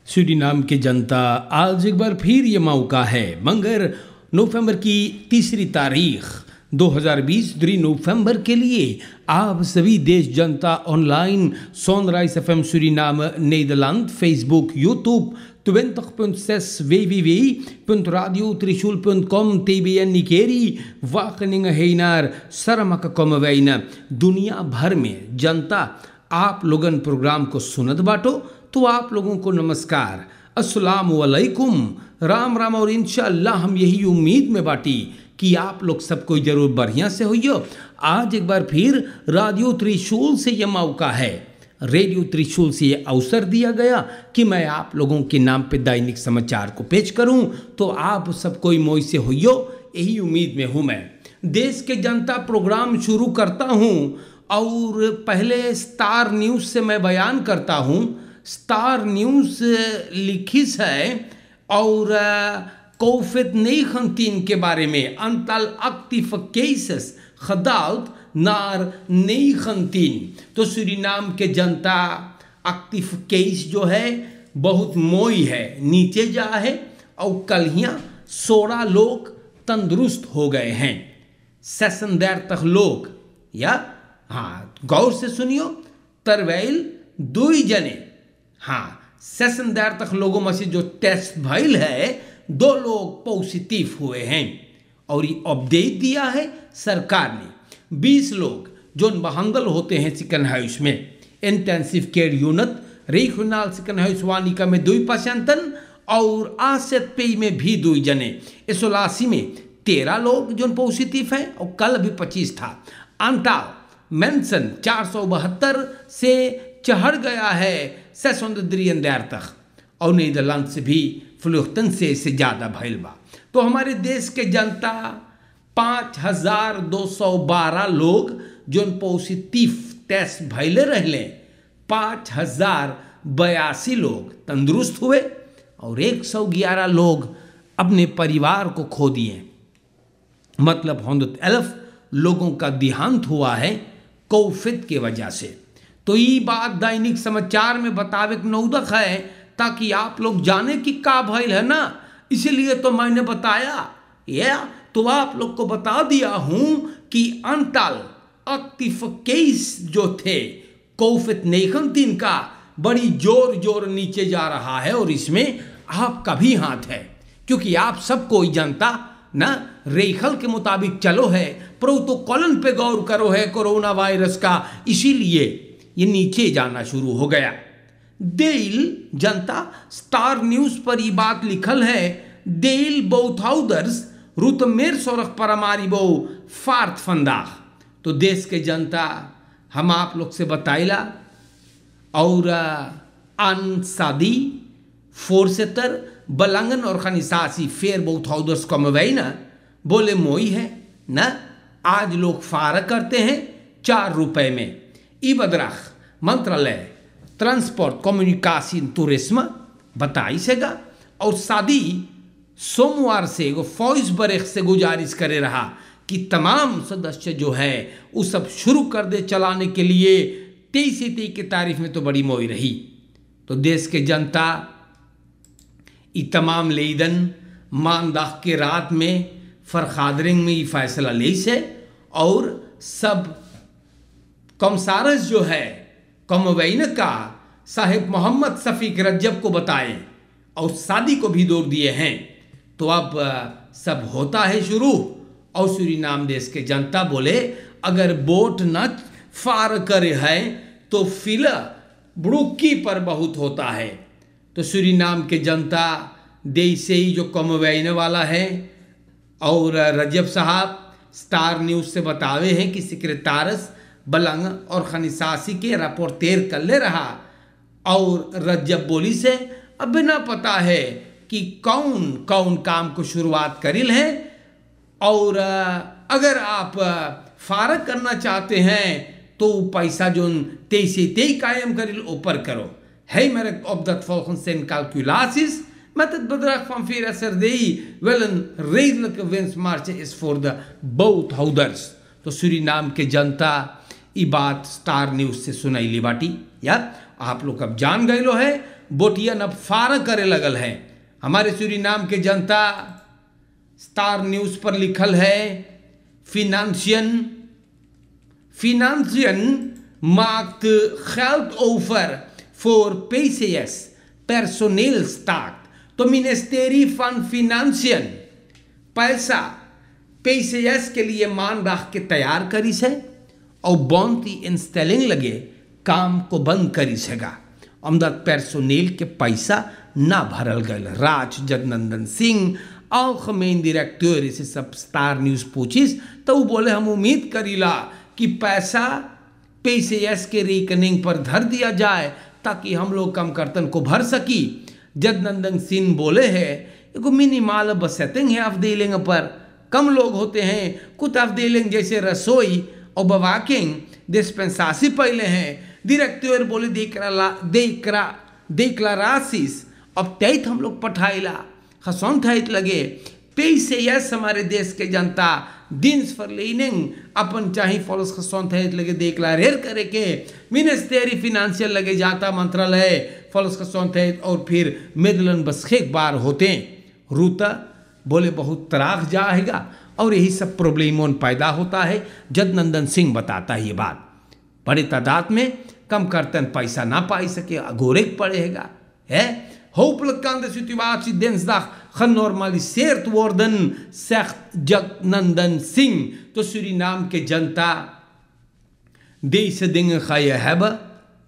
Suriname की जनता, आज एक बार फिर ये मौका है। मगर नवंबर की 3 तारीख 2020 3 नवंबर के लिए आप सभी देश जनता online sunrise FM Suriname Nederland, Facebook, YouTube 20.6 www.radiotrishul.com TBN Nikeri Wageningen heen naar Saramaka komen wij na दुनिया भर में जनता आप लोगन प्रोग्राम को सुनत बाटो तो आप लोगों को नमस्कार, अस्सलाम वालेकुम, राम राम। और इंशाअल्लाह हम यही उम्मीद में बाटी कि आप लोग सब कोई जरूर बढ़िया से होइयो। आज एक बार फिर रेडियो त्रिशूल से यह मौका है, रेडियो त्रिशूल से ये अवसर दिया गया कि मैं आप लोगों के नाम पे दैनिक समाचार को पेश करूं, तो आप सब कोई मोई से होइयो, यही उम्मीद में हूं। मैं देश के जनता प्रोग्राम शुरू करता हूं और पहले स्टार न्यूज़ से मैं बयान करता हूं। स्टार न्यूज़ लिखिस है और COVID-19 के बारे में अंतल एक्टिव केसेस खदाल्त नार 19। तो सूरीनाम के जनता एक्टिव केस जो है बहुत मोई है, नीचे जा है और कल यहाँ 16 लोग तंदुरुस्त हो गए हैं। सेशन देर तक लोग या हाँ गौर से सुनियो, तरवेल 2 जने, हाँ सेशन देर तक लोगों में से जो टेस्ट भइल है 2 लोग पॉजिटिव हुए हैं। और ये अपडेट दिया है सरकार ने। 20 लोग जो बहंदल होते हैं चिकन हाउस में, intensive care unit regional chicken house Vanika में 2 पेशेंटन और आसेत पे में भी 2 जने। इसोलासी में 13 लोग जो पॉजिटिव हैं और कल भी 25 था। अंटाल मेंशन 472 से चढ़ गया है 633 तक और नीदरलैंड से भी फ्लुख्तन से ज़्यादा भइल बा। तो हमारे देश के जनता 5212 लोग जो पॉजिटिव टेस्ट भइले रहले, 5082 लोग तंदुरुस्त हुए और 111 लोग अपने परिवार को खो दिए। मतलब 111 लोगों का देहांत हुआ है कोविड के वजह से। तो ये बात दैनिक समाचार में बतावे नौदक है ताकि आप लोग जाने कि का भइल है ना, इसीलिए तो मैंने बताया। या तो आप लोग को बता दिया हूं कि अंतल एक्टिव केस जो थे COVID-19 का बड़ी जोर नीचे जा रहा है और इसमें आपका भी हाथ है, क्योंकि आप सब कोई जनता ना रेखल के मुताबिक चलो है, प्रोटोकॉल पे गौर करो है कोरोना वायरस का, इसीलिए ये नीचे जाना शुरू हो गया। डेल जनता स्टार न्यूज़ पर ये बात लिखल है, डेल बोथाउदर्स रुतमेर सोरख परमारी बो फार्थ फंदाख। तो देश के जनता हम आप लोग से बताइला और अनसादी फोरसेतर बलंगन और खनिसासी फेर बोथाउदर्स कमवई ना बोले मोई है ना, आज लोग फारक करते हैं 4 रुपए में। ई बदराख मंत्रालय ट्रांसपोर्ट कम्युनिकेशन टूरिज्म बताई सेगा और शादी सोमवार से वो फौज बरेख से गुजारिश करे रहा कि तमाम सदस्य जो है वो सब शुरू कर दे चलाने के लिए। 23 की तारीख में तो बड़ी मोई रही। तो देश के जनता ये तमाम लेदन मानदाह के रात में फरखादरिंग में ये फैसला ले से और सब कमसारस जो है कमवैन का साहिब मोहम्मद शफीक रज्जब को बताएं और शादी को भी दौड़ दिए हैं। तो अब सब होता है शुरू। और सूरीनाम देश के जनता बोले अगर बोट न फार करे है तो फिल बुड़ुक्की पर बहुत होता है। तो सूरीनाम के जनता देश से ही जो कमवैन वाला है और रजब साहब स्टार न्यूज़ से बतावे हैं कि सेक्रेटारस बलंग और खनिसासी के रपोर्टेर कर ले रहा और रज्जब बोली से अब ना पता है कि कौन कौन काम को शुरुआत करिल है और अगर आप फारग करना चाहते हैं तो पैसा जो 23 कायम करिल ऊपर करो है मेरे ऑब्दत फॉल्कन सेन कैलकुलासिस met het bedrag van 4 SRDI wel een redelijke winstmarge is voor de boothouders। तो सूरीनाम के जनता ये बात स्टार न्यूज़ से सुनाई ली बाटी। या आप लोग अब जान गए लो है बोटियन अब फार करे लगल है। हमारे सूरीनाम के जनता स्टार न्यूज पर लिखल है Financiën maakt geld over voor PCS, personeelstaak. तो मिनिस्ट्री फंड फिनेंशियन पैसा PCS के लिए मान रख के तैयार करी से और बॉन्ती इंस्टेलिंग लगे काम को बंद करी सेगा। अमदत पर्सोनेल के पैसा ना भरल गए। राज जगनंदन सिंह और मेन डायरेक्टर से सब स्टार न्यूज पूछिस तो वो बोले हम उम्मीद करीला कि पैसा PCS के रिकनिंग पर धर दिया जाए ताकि हम लोग कम कर्तन को भर सकी। जगनंदन सिंह बोले है एगो मिनिमल बसेटिंग है अफदेलिंग पर, कम लोग होते हैं, कुछ अफदेलिंग जैसे रसोई और बवाकिंग डिस्पेंसासी पहले हैं। डायरेक्टर बोले देखला रासिस अब तैत हम लोग पठाइला खसौन थाइत लगे। PCS हमारे देश के जनता दिन फॉर लीनिंग अपन चाहे फॉलोस खसौन थाइत लगे देखला रेर करे के मिनिस्ट्री फिनेंशियल लगे जाता मंत्रालय फॉलोस खसौन थाइत और फिर मेदलन बसखेक बार होते। रूता बोले बहुत तराख जाएगा और यही सब प्रॉब्लम पैदा होता है। जगनंदन सिंह बताता है ये बात, बड़े तादाद में कम करतन पैसा ना पाई सके अगोरेक पड़ेगा है। Hopelijk kan de situatie dinsdag genormaliseerd worden, zegt Jagnandan Singh. To Suriname ke janta, deze dingen ga je hebben,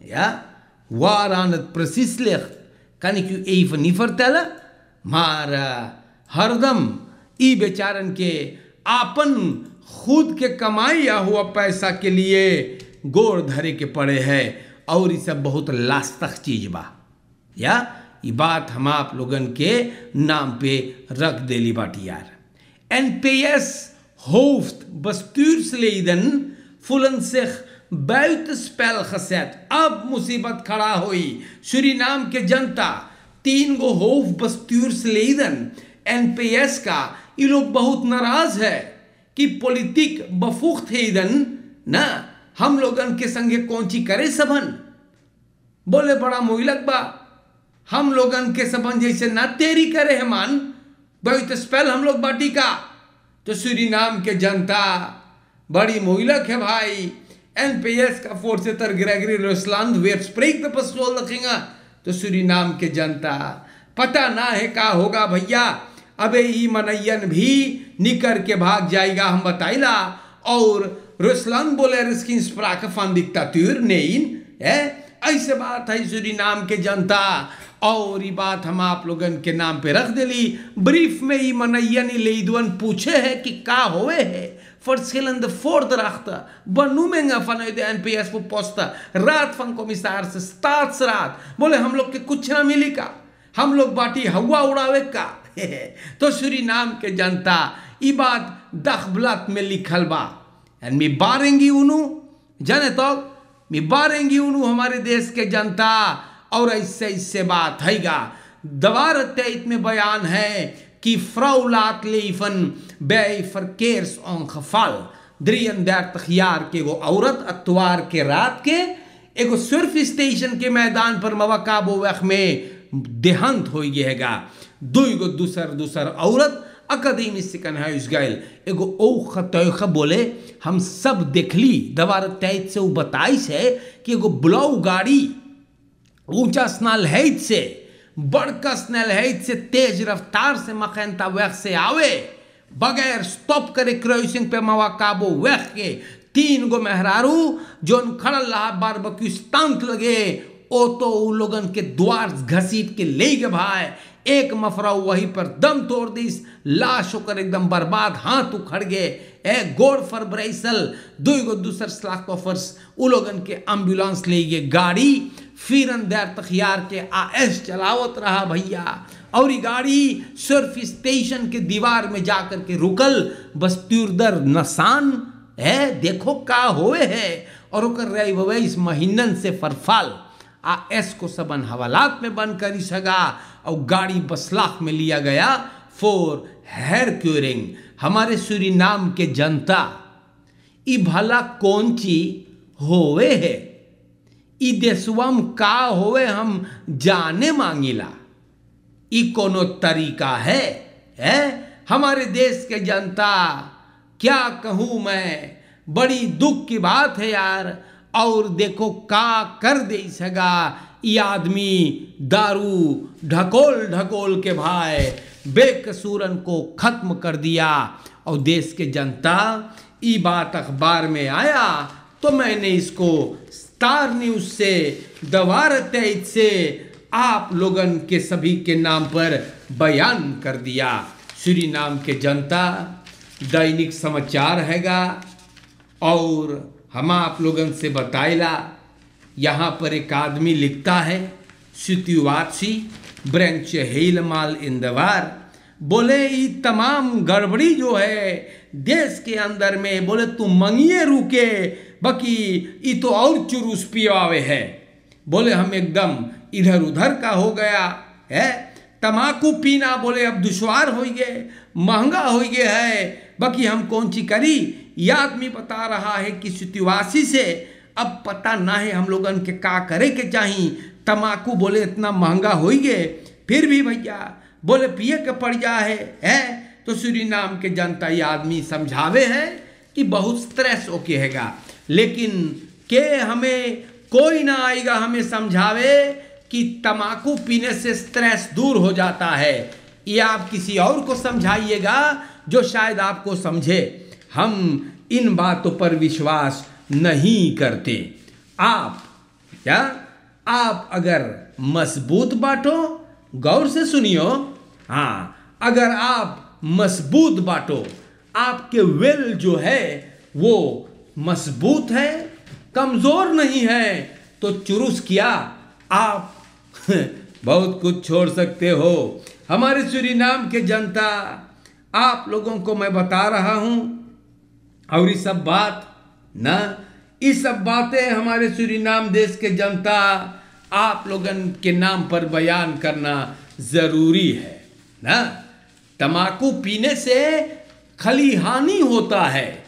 ja? Waaraan het precies ligt, kan ik u even niet vertellen. Maar हरदम ई बेचारन के आपन खुद के कमाया हुआ पैसा के लिए गोर धरे के पड़े है और ये सब बहुत लास्तक चीज बा। या ये बात हम आप लोगन के नाम पे रख देली बाटी यार। NPS hoofdbestuursleden voelen zich buitenspel gezet। अब मुसीबत खड़ा हुई। सूरीनाम के जनता 3 गो hoofdbestuursleden NPS का ये लोग बहुत नाराज है कि पॉलिटिक बफूख्त हेदन ना हम लोगन के संगे कौनची करे सबन। बोले बड़ा मोइलक बा हम लोगन के सबन जैसे ना तेरी करे है मान बहुत स्पेल हम लोग बाटी का। तो सूरीनाम के जनता बड़ी मोइलक है भाई। NPS का voorzitter Gregory Rusland weerspreekt de beschuldigingen। तो सूरीनाम के जनता पता ना है क्या होगा भैया, अबे ई मनैयन भी निकर के भाग जाएगा हम बताइला। और रुसलान बोले रिस्किन स्प्राक फन डिक्टाटूर नेइन है, ऐसे बात है सूरीनाम के जनता। और ये बात हम आप लोगन के नाम पे रख देली। ब्रीफ में ई मनैयन लेदवन पूछे है कि का होवे है verschillende voordrachten benoemingen vanuit de NPS voor posten, raad van commissarissen, staatsraad। बोले हम लोग के कुछ ना मिली का, हम लोग बाटी हवा उड़ावे का। तो सूरीनाम के जनता ये बात दखबलत में लिखल बा एंड मी बारेंगी उनु जाने तो मी बारेंगी उनु हमारे देश के जनता। और ऐसे बात हैगा दवार तेत में बयान है कि vrouw laat leven bij verkeersongeval। 33 jaar के वो औरत अतवार के रात के एगो सर्फ स्टेशन के मैदान पर मवाकाबो वख में देहांत हो गएगा। दुईगो दूसर औरत अकादमी सिकन है उस गैल एगो औख तौख बोले हम सब देखली दवार तैत से वो बताइस है कि एगो ब्लाउ गाड़ी ऊंचा स्नाल हैत से बड़का स्नेल हैत से तेज रफ्तार से मखैनता वैख से आवे बगैर स्टॉप करे क्रॉसिंग पे मवाकाबो वैख के 3 गो मेहरारू जोन खड़ल रहा बारबक्यू स्टंट लगे ओ तो उन लोगन के द्वार घसीट के ले गए भाई। एक मफराऊ वहीं पर दम तोड़ दिस, लाश होकर एकदम बर्बाद हाथ उखड़ गए। गोड़ फर ब्रेसल 2 गो दूसर स्लाक ऑफर्स उ लोगन के एम्बुलेंस ले गए गाड़ी। फिर अंदर तखियार के AS चलावत रहा भैया और ये गाड़ी सर्फ स्टेशन के दीवार में जाकर के रुकल। बस तुरदर नसान है देखो का होवे है और ओकर रही इस महीनन से फरफाल AS को सबन हवालात में बंद करी सगा और गाड़ी बसलाख में लिया गया फॉर हेयर क्यूरिंग। हमारे सूरीनाम के जनता ई भला कौन ची होवे है ई देशवम का होवे हम जाने मांगिला। ई कोनो तरीका है? हमारे देश के जनता, क्या कहूँ मैं, बड़ी दुख की बात है यार। और देखो का कर दे सगा ये आदमी, दारू ढकोल ढकोल के भाई बेकसूरन को खत्म कर दिया। और देश के जनता, ये बात अखबार में आया तो मैंने इसको स्टार न्यूज से, दवारत से आप लोगन के सभी के नाम पर बयान कर दिया। सूरीनाम के जनता, दैनिक समाचार हैगा और हम आप लोगन से बताइला। यहाँ पर एक आदमी लिखता है, सितुआसी ब्रेंच हेलमाल इंदवार, बोले ये तमाम गड़बड़ी जो है देश के अंदर में, बोले तू मंगिए रुके बाकी ये तो और चुरूस पियावे है। बोले हम एकदम इधर उधर का हो गया है। तमाकू पीना बोले अब दुश्वार हो गए, महंगा हो गया है, बाकी हम कौन सी करी। यह आदमी बता रहा है कि सितुआसी से अब पता ना है हम लोगन के का करे के चाहिए। तमाकू बोले इतना महंगा हो गए, फिर भी भैया बोले पिए के पड़ जा है। तो सूरीनाम के जनता ये आदमी समझावे है कि बहुत स्ट्रेस ओके हैगा, लेकिन के हमें कोई ना आएगा हमें समझावे कि तमाकू पीने से स्ट्रेस दूर हो जाता है। ये आप किसी और को समझाइएगा जो शायद आपको समझे। हम इन बातों पर विश्वास नहीं करते। आप अगर मजबूत बाटो, गौर से सुनियो, हाँ, अगर आप मजबूत बाटो, आपके विल जो है वो मजबूत है, कमजोर नहीं है, तो चुरूस किया आप बहुत कुछ छोड़ सकते हो। हमारे सूरीनाम के जनता, आप लोगों को मैं बता रहा हूं, और ये सब बात ना, ये सब बातें हमारे सूरीनाम देश के जनता आप लोगन के नाम पर बयान करना जरूरी है ना। तमाकू पीने से खाली हानि होता है,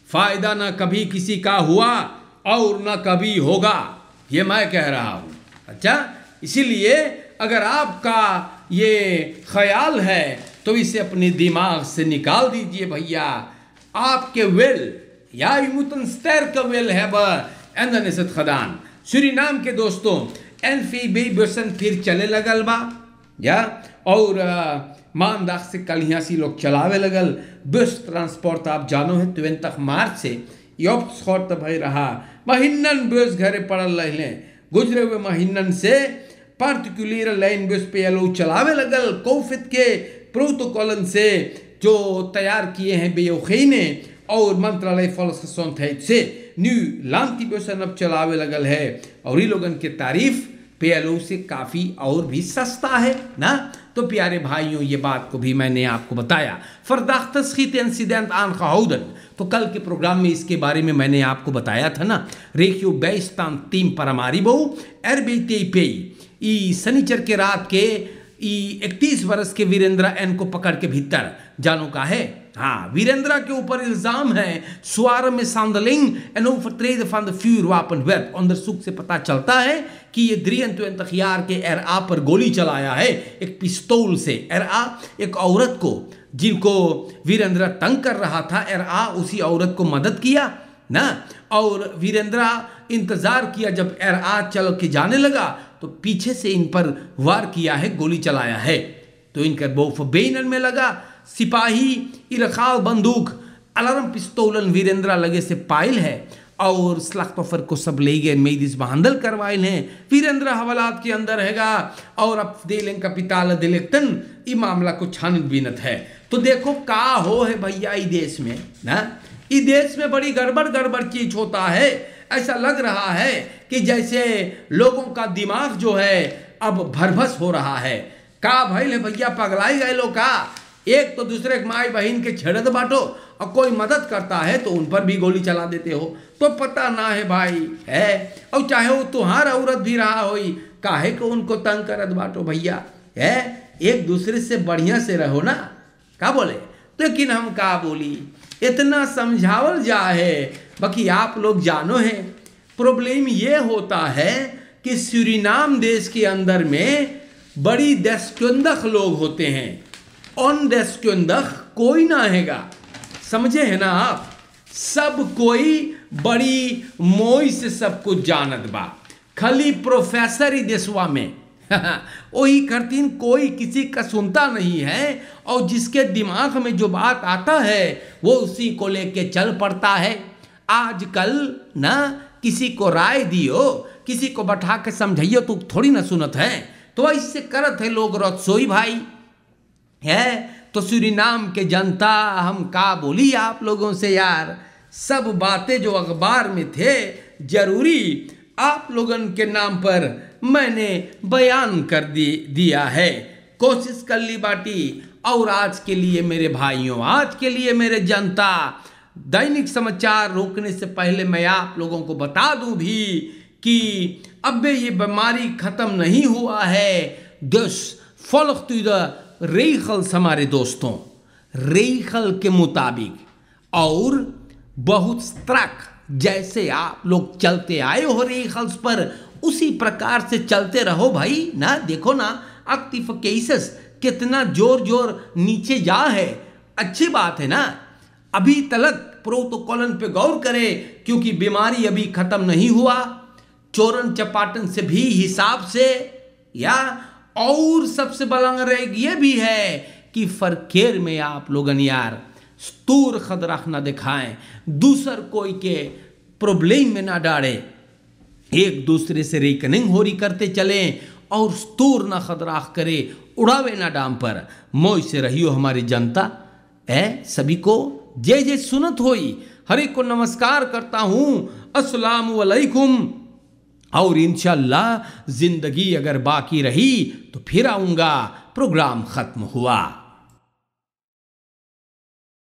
फायदा ना कभी किसी का हुआ और ना कभी होगा, ये मैं कह रहा हूं। अच्छा, इसीलिए अगर आपका ये ख्याल है तो इसे अपने दिमाग से निकाल दीजिए भैया। आपके वेल या इमुतन स्तर का वेल है बंदनिसत खदान। सूरीनाम के दोस्तों, एनफीबी बेसन फिर चले लगल बा या, और मानदाख से कल यहाँ से लोग चलावे लगल। बस ट्रांसपोर्ट आप जानो है 20 मार्च से योप छोट भई रहा, महीनन बस घरे पड़ल रहे, गुजरे हुए महीनन से पार्टिकुलर लाइन बस पे ये लोग चलावे लगल। कोविड के प्रोटोकॉलन से जो तैयार किए हैं बेयोखी ने, और मंत्रालय फलसंत से न्यू लांती बेसन अब चलावे लगल है। और ये लोगन के तारीफ पीएलओ से काफ़ी और भी सस्ता है ना। तो प्यारे भाइयों, ये बात को भी मैंने आपको बताया। फरदाख्तस्खीत इंसिडेंट आन खाउदन, तो कल के प्रोग्राम में इसके बारे में मैंने आपको बताया था ना। रेखियो बेस्तान टीम परमारी बहु एरबीटी पे ई शनिचर के रात के 31 वर्ष के वीरेंद्र एन को पकड़ के भीतर जानो का है। हाँ, वीरेंद्र के ऊपर इल्जाम है स्वार में सांदलिंग एंड ओवरट्रेड फ्रॉम द फ्यूर वेपन वेब। अंदरसुख से पता चलता है कि ये द्रियंतवें तखियार के एरआ पर गोली चलाया है एक पिस्तौल से। एरआ एक औरत को जिनको वीरेंद्र तंग कर रहा था, एरआ उसी औरत को मदद किया ना। और वीरेंद्र इंतजार किया, जब एरआ चल के जाने लगा तो पीछे से इन पर वार किया है, गोली चलाया है। तो इनका बोफ बेनन में लगा। सिपाही इरखाव बंदूक अलार्म पिस्तौलन वीरेंद्र लगे से पाइल है, और स्लाख्तोफर को सब ले गए मेदिस बहांदल करवाइल हैं। वीरेंद्र हवालात के अंदर हैगा, और अब देलें का पिताल दिलेक्तन ये मामला को छान बीनत है। तो देखो का हो है भैया ई देश में ना, ई देश में बड़ी गड़बड़ चीज होता है। ऐसा लग रहा है कि जैसे लोगों का दिमाग जो है अब भरभस हो रहा है। का भइल है भैया, पगलाई गए लोग का, एक तो दूसरे माई बहन के छेड़त बाटो, और कोई मदद करता है तो उन पर भी गोली चला देते हो। तो पता ना है भाई है, और चाहे वो तुम्हारा औरत भी रहा होई, काहे को उनको तंग करत बाटो भैया है। एक दूसरे से बढ़िया से रहो ना, का बोले। लेकिन हम का बोली, इतना समझावल जा है, बाकी आप लोग जानो है प्रॉब्लम ये होता है कि सूरीनाम देश के अंदर में बड़ी देशकुंदख लोग होते हैं, उन देशकुंदख कोई ना हैगा, समझे है ना आप। सब कोई बड़ी मोई से सब कुछ जानत बा, खाली प्रोफेसर ही देशवा में वही करतीन, कोई किसी का सुनता नहीं है, और जिसके दिमाग में जो बात आता है वो उसी को लेके चल पड़ता है। आजकल ना किसी को राय दियो, किसी को बैठा के समझाइयो तो थोड़ी ना सुनत है, तो इससे करत है लोग रसोई भाई है। तो सूरीनाम के जनता, हम का बोली आप लोगों से यार, सब बातें जो अखबार में थे जरूरी आप लोगन के नाम पर मैंने बयान कर दिया है, कोशिश कर ली बाटी। और आज के लिए मेरे भाइयों, आज के लिए मेरे जनता, दैनिक समाचार रोकने से पहले मैं आप लोगों को बता दूं भी कि अब ये बीमारी खत्म नहीं हुआ है। This folgt u de regels हमारे दोस्तों, रेखल के मुताबिक, और बहुत स्ट्रक, जैसे आप लोग चलते आए हो रेखल्स पर, उसी प्रकार से चलते रहो भाई ना। देखो ना एक्टिव केसेस कितना जोर जोर नीचे जा है, अच्छी बात है ना। अभी तक प्रोटोकॉल पे गौर करें, क्योंकि बीमारी अभी खत्म नहीं हुआ। चोरन चपाटन से भी हिसाब से, या और सबसे बलंग ये भी है कि फरकेर में आप लोगन यार स्तूर खदराख ना दिखाएं, दूसर कोई के प्रॉब्लम में ना डाले, एक दूसरे से रेकनिंग होरी करते चलें, और स्तूर ना खदराख करे, उड़ावे ना डाम पर। मोई से रहियो हमारी जनता है। सभी को जय जय सुनत होई, हरे को नमस्कार करता हूं, अस्सलाम वालेकुम। और इंशाअल्लाह जिंदगी अगर बाकी रही तो फिर आऊंगा, प्रोग्राम खत्म हुआ।